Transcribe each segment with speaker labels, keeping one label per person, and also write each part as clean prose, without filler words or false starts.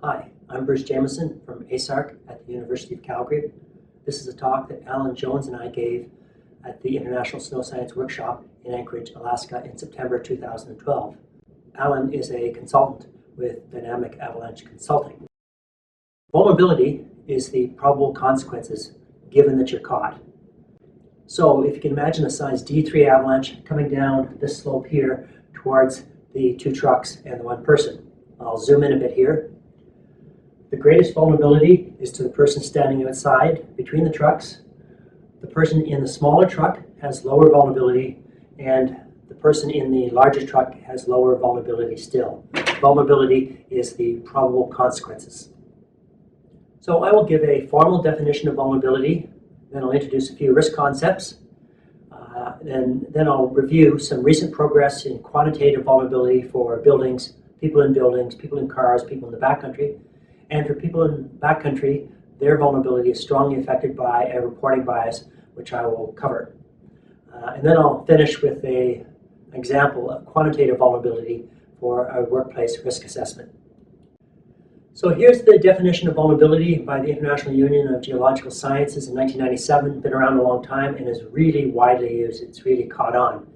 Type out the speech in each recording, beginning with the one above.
Speaker 1: Hi, I'm Bruce Jameson from ASARC at the University of Calgary. This is a talk that Alan Jones and I gave at the International Snow Science Workshop in Anchorage, Alaska in September 2012. Alan is a consultant with Dynamic Avalanche Consulting. Vulnerability is the probable consequences given that you're caught. So if you can imagine a size D3 avalanche coming down this slope here towards the two trucks and the one person. I'll zoom in a bit here. The greatest vulnerability is to the person standing outside between the trucks. The person in the smaller truck has lower vulnerability, and the person in the larger truck has lower vulnerability still. Vulnerability is the probable consequences. So I will give a formal definition of vulnerability, then I'll introduce a few risk concepts, and then I'll review some recent progress in quantitative vulnerability for buildings, people in cars, people in the backcountry. And for people in backcountry, their vulnerability is strongly affected by a reporting bias, which I will cover. And then I'll finish with an example of quantitative vulnerability for a workplace risk assessment. So here's the definition of vulnerability by the International Union of Geological Sciences in 1997. Been around a long time and is really widely used. It's really caught on.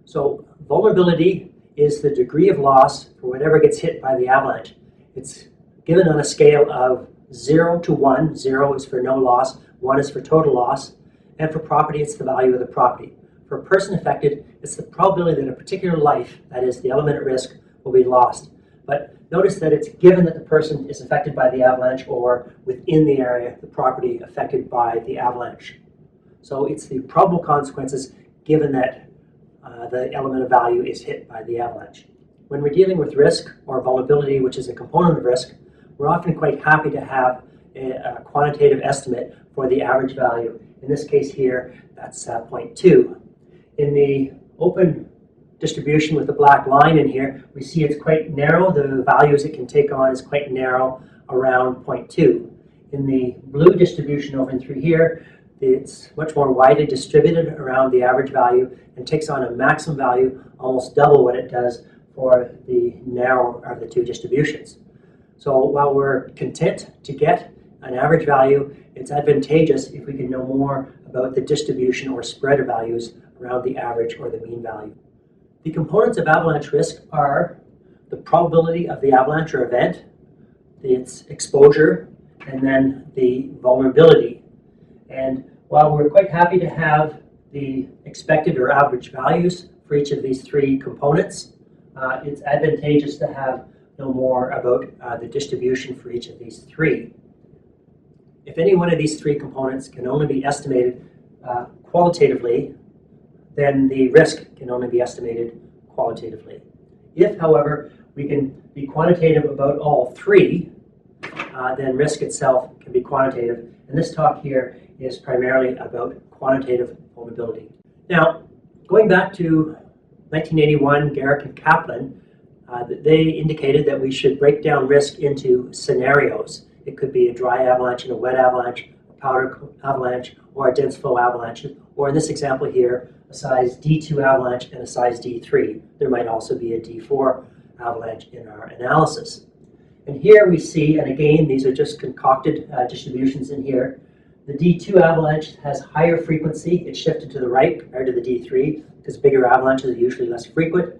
Speaker 1: So vulnerability is the degree of loss for whatever gets hit by the avalanche. It's given on a scale of 0 to 1. 0 is for no loss, 1 is for total loss, and for property, it's the value of the property. For a person affected, it's the probability that a particular life, that is the element at risk, will be lost. But notice that it's given that the person is affected by the avalanche or within the area, the property affected by the avalanche. So it's the probable consequences given that the element of value is hit by the avalanche. When we're dealing with risk or vulnerability, which is a component of risk, we're often quite happy to have a quantitative estimate for the average value. In this case here, that's 0.2. In the open distribution with the black line in here, we see it's quite narrow. The values it can take on is quite narrow, around 0.2. In the blue distribution over and through here, it's much more widely distributed around the average value and takes on a maximum value, almost double what it does for the narrow of the two distributions. So while we're content to get an average value, it's advantageous if we can know more about the distribution or spread of values around the average or the mean value. The components of avalanche risk are the probability of the avalanche or event, its exposure, and then the vulnerability. And while we're quite happy to have the expected or average values for each of these three components, it's advantageous to know more about the distribution for each of these three. If any one of these three components can only be estimated qualitatively, then the risk can only be estimated qualitatively. If, however, we can be quantitative about all three, then risk itself can be quantitative. And this talk here is primarily about quantitative vulnerability. Now, going back to 1981, Garrick and Kaplan, they indicated that we should break down risk into scenarios. It could be a dry avalanche and a wet avalanche, a powder avalanche, or a dense flow avalanche, or in this example here, a size D2 avalanche and a size D3. There might also be a D4 avalanche in our analysis. And here we see, and again, these are just concocted distributions in here, the D2 avalanche has higher frequency. It's shifted to the right compared to the D3 because bigger avalanches are usually less frequent.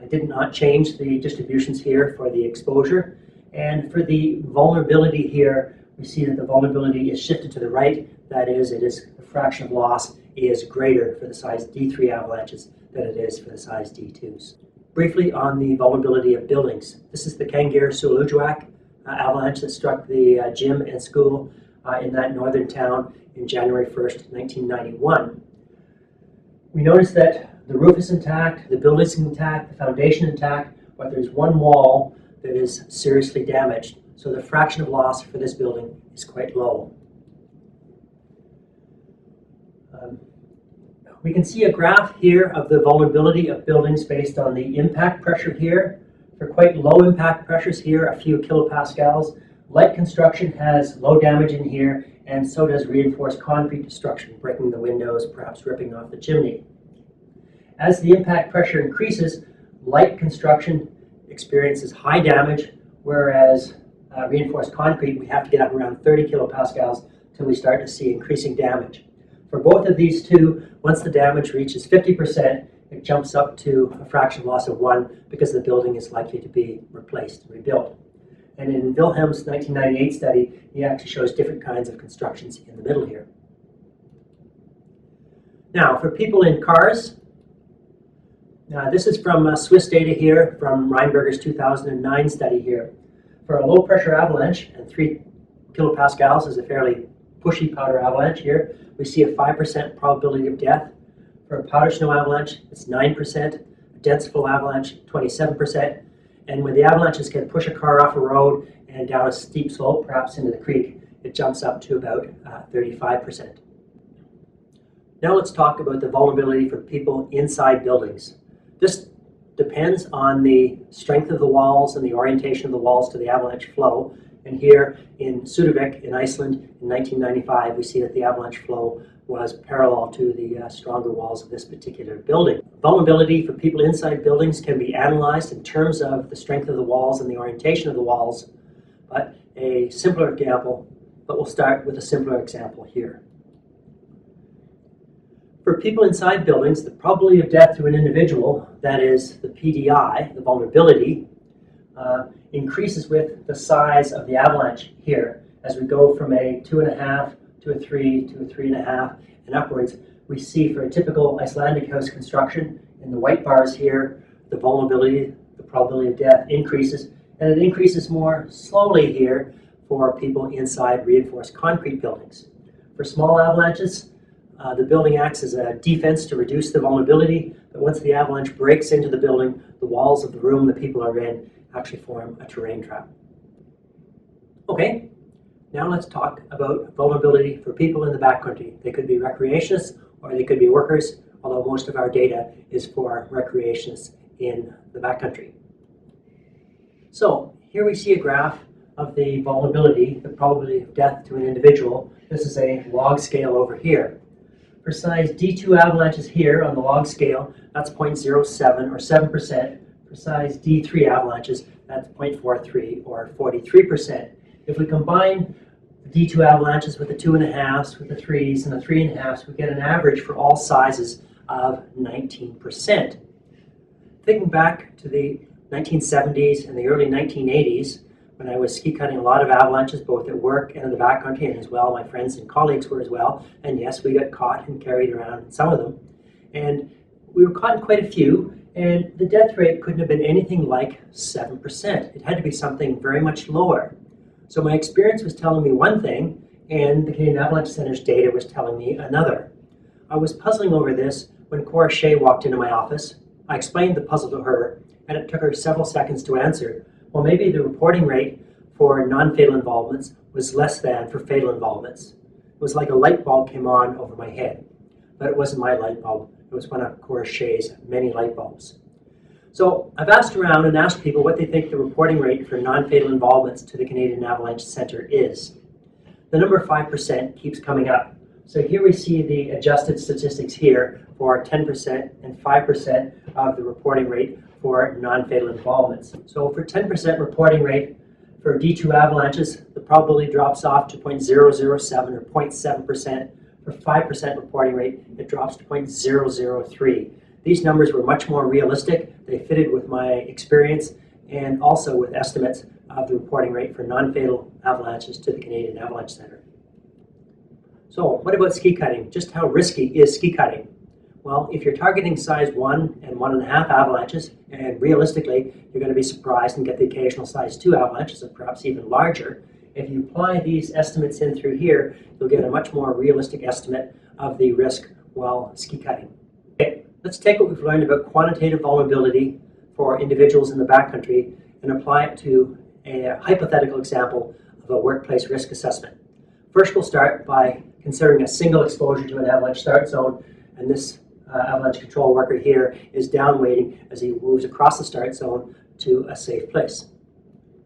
Speaker 1: I did not change the distributions here for the exposure. And for the vulnerability here, we see that the vulnerability is shifted to the right. That is, the fraction of loss is greater for the size D3 avalanches than it is for the size D2s. Briefly on the vulnerability of buildings. This is the Kangir-Sulujjuaq avalanche that struck the gym and school in that northern town in January 1st, 1991. We notice that the roof is intact, the building is intact, the foundation intact, but there's one wall that is seriously damaged. So the fraction of loss for this building is quite low. We can see a graph here of the vulnerability of buildings based on the impact pressure here. For quite low impact pressures here, a few kilopascals, light construction has low damage in here, and so does reinforced concrete destruction, breaking the windows, perhaps ripping off the chimney. As the impact pressure increases, light construction experiences high damage, whereas reinforced concrete, we have to get up around 30 kilopascals till we start to see increasing damage. For both of these two, once the damage reaches 50%, it jumps up to a fraction loss of 1 because the building is likely to be replaced and rebuilt. And in Wilhelm's 1998 study, he actually shows different kinds of constructions in the middle here. Now, for people in cars, this is from Swiss data here from Reinberger's 2009 study here. For a low pressure avalanche, and 3 kilopascals is a fairly pushy powder avalanche here, we see a 5% probability of death. For a powder snow avalanche, it's 9%, a dense flow avalanche, 27%, and when the avalanches can push a car off a road and down a steep slope, perhaps into the creek, it jumps up to about 35%. Now let's talk about the vulnerability for people inside buildings. This depends on the strength of the walls and the orientation of the walls to the avalanche flow. And here in Sudovik in Iceland in 1995, we see that the avalanche flow was parallel to the stronger walls of this particular building. Vulnerability for people inside buildings can be analyzed in terms of the strength of the walls and the orientation of the walls, but we'll start with a simpler example here. For people inside buildings, the probability of death to an individual, that is the PDI, the vulnerability, increases with the size of the avalanche here. As we go from a 2.5 to a 3 to a 3.5 and upwards, we see for a typical Icelandic house construction, in the white bars here, the vulnerability, the probability of death increases, and it increases more slowly here for people inside reinforced concrete buildings. For small avalanches, the building acts as a defense to reduce the vulnerability, but once the avalanche breaks into the building, the walls of the room the people are in actually form a terrain trap. Okay, now let's talk about vulnerability for people in the backcountry. They could be recreationists or they could be workers, although most of our data is for recreationists in the backcountry. So here we see a graph of the vulnerability, the probability of death to an individual. This is a log scale over here. For size D2 avalanches here on the log scale, that's 0.07 or 7%. For size D3 avalanches, that's 0.43 or 43%. If we combine the D2 avalanches with the 2.5s, with the 3s, and the 3.5s, we get an average for all sizes of 19%. Thinking back to the 1970s and the early 1980s, when I was ski cutting a lot of avalanches, both at work and in the backcountry, and as well my friends and colleagues were as well. And yes, we got caught and carried around in some of them. And we were caught in quite a few, and the death rate couldn't have been anything like 7%. It had to be something very much lower. So my experience was telling me one thing, and the Canadian Avalanche Center's data was telling me another. I was puzzling over this when Cora Shea walked into my office. I explained the puzzle to her, and it took her several seconds to answer. Well, maybe the reporting rate for non-fatal involvements was less than for fatal involvements. It was like a light bulb came on over my head, but it wasn't my light bulb. It was one of Cora Shea's many light bulbs. So I've asked around and asked people what they think the reporting rate for non-fatal involvements to the Canadian Avalanche Centre is. The number 5% keeps coming up. So here we see the adjusted statistics here for 10% and 5% of the reporting rate for non-fatal involvements. So for 10% reporting rate for D2 avalanches, the probability drops off to 0.007 or 0.7%. For 5% reporting rate, it drops to 0.003. These numbers were much more realistic. They fitted with my experience and also with estimates of the reporting rate for non-fatal avalanches to the Canadian Avalanche Centre. So what about ski cutting? Just how risky is ski cutting? Well, if you're targeting size 1 and 1.5 avalanches, and realistically, you're going to be surprised and get the occasional size 2 avalanches, and perhaps even larger. If you apply these estimates in through here, you'll get a much more realistic estimate of the risk while ski cutting. Okay, let's take what we've learned about quantitative vulnerability for individuals in the backcountry and apply it to a hypothetical example of a workplace risk assessment. First, we'll start by considering a single exposure to an avalanche start zone, and this avalanche control worker here is downweighting as he moves across the start zone to a safe place.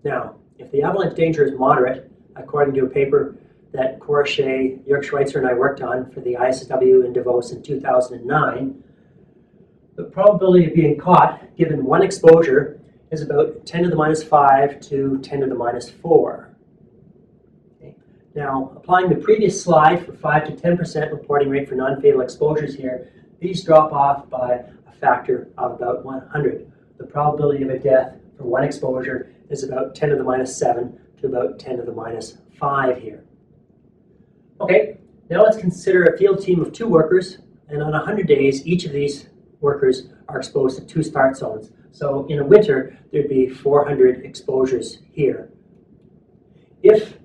Speaker 1: Now, if the avalanche danger is moderate, according to a paper that Cora Shea, Jörg Schweitzer, and I worked on for the ISSW in Davos in 2009, the probability of being caught, given one exposure, is about 10 to the minus 5 to 10 to the minus 4. Okay. Now, applying the previous slide for 5 to 10% reporting rate for non-fatal exposures here, these drop off by a factor of about 100. The probability of a death for one exposure is about 10 to the minus 7 to about 10 to the minus 5 here. Okay, now let's consider a field team of 2 workers, and on 100 days, each of these workers are exposed to 2 start zones. So in a winter, there'd be 400 exposures here. If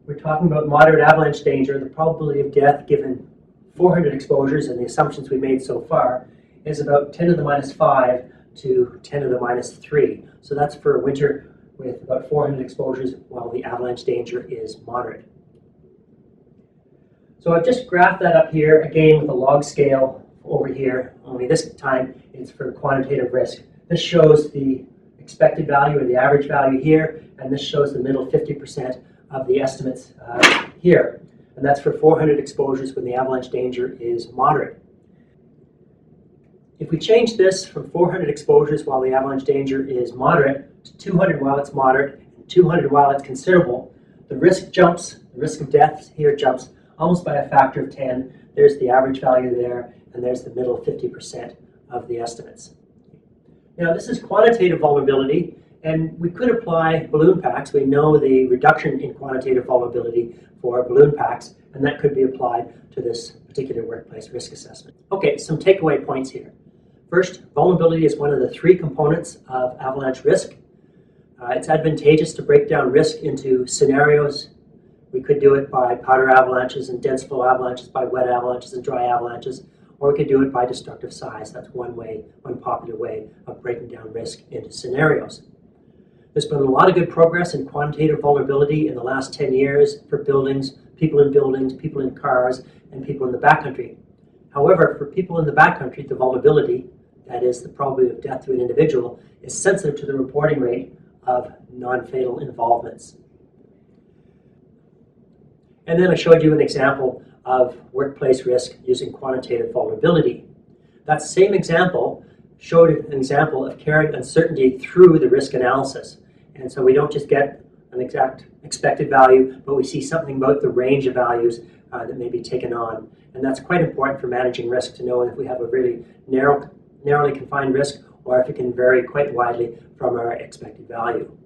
Speaker 1: we're talking about moderate avalanche danger, the probability of death given 400 exposures and the assumptions we made so far is about 10 to the minus 5 to 10 to the minus 3. So that's for a winter with about 400 exposures while the avalanche danger is moderate. So I've just graphed that up here again with a log scale over here, only this time it's for quantitative risk. This shows the expected value or the average value here, and this shows the middle 50% of the estimates here. And that's for 400 exposures when the avalanche danger is moderate. If we change this from 400 exposures while the avalanche danger is moderate to 200 while it's moderate and 200 while it's considerable, the risk jumps, the risk of death here jumps almost by a factor of 10. There's the average value there, and there's the middle 50% of the estimates. Now, this is quantitative vulnerability, and we could apply balloon packs. We know the reduction in quantitative vulnerability for balloon packs, and that could be applied to this particular workplace risk assessment. Okay, some takeaway points here. First, vulnerability is one of the 3 components of avalanche risk. It's advantageous to break down risk into scenarios. We could do it by powder avalanches and dense flow avalanches, by wet avalanches and dry avalanches, or we could do it by destructive size. That's one popular way of breaking down risk into scenarios. There's been a lot of good progress in quantitative vulnerability in the last 10 years for buildings, people in cars, and people in the backcountry. However, for people in the backcountry, the vulnerability, that is the probability of death to an individual, is sensitive to the reporting rate of non-fatal involvements. And then I showed you an example of workplace risk using quantitative vulnerability. That same example showed an example of carrying uncertainty through the risk analysis. And so we don't just get an exact expected value, but we see something about the range of values that may be taken on. And that's quite important for managing risk, to know if we have a really narrowly confined risk or if it can vary quite widely from our expected value.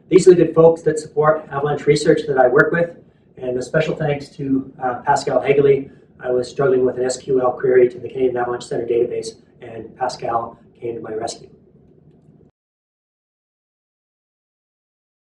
Speaker 1: These are the good folks that support avalanche research that I work with, and a special thanks to Pascal Hageley. I was struggling with an SQL query to the Canadian Avalanche Center database, and Pascal came to my rescue.